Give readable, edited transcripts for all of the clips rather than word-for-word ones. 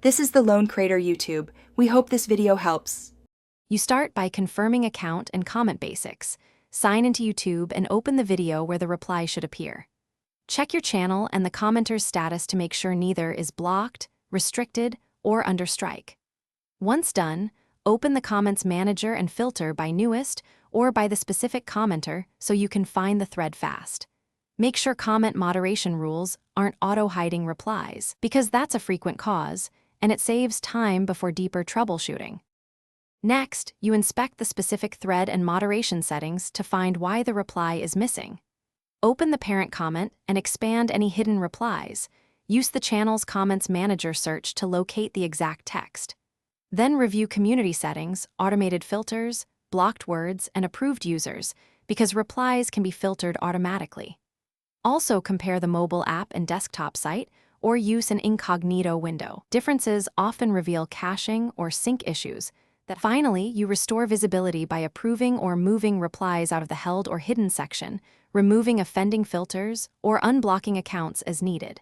This is the Lone Crater YouTube. We hope this video helps. You start by confirming account and comment basics. Sign into YouTube and open the video where the reply should appear. Check your channel and the commenter's status to make sure neither is blocked, restricted, or under strike. Once done, open the comments manager and filter by newest or by the specific commenter so you can find the thread fast. Make sure comment moderation rules aren't auto-hiding replies, because that's a frequent cause, and it saves time before deeper troubleshooting. Next, you inspect the specific thread and moderation settings to find why the reply is missing. Open the parent comment and expand any hidden replies. Use the channel's comments manager search to locate the exact text. Then review community settings, automated filters, blocked words, and approved users, because replies can be filtered automatically. Also compare the mobile app and desktop site, or use an incognito window. Differences often reveal caching or sync issues. Finally, you restore visibility by approving or moving replies out of the held or hidden section, removing offending filters, or unblocking accounts as needed.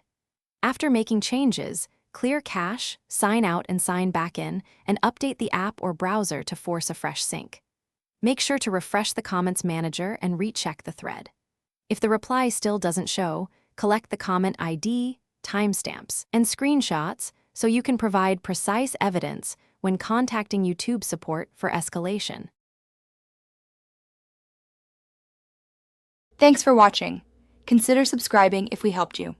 After making changes, clear cache, sign out and sign back in, and update the app or browser to force a fresh sync. Make sure to refresh the comments manager and recheck the thread. If the reply still doesn't show, collect the comment ID, timestamps, and screenshots so you can provide precise evidence when contacting YouTube support for escalation. Thanks for watching. Consider subscribing if we helped you.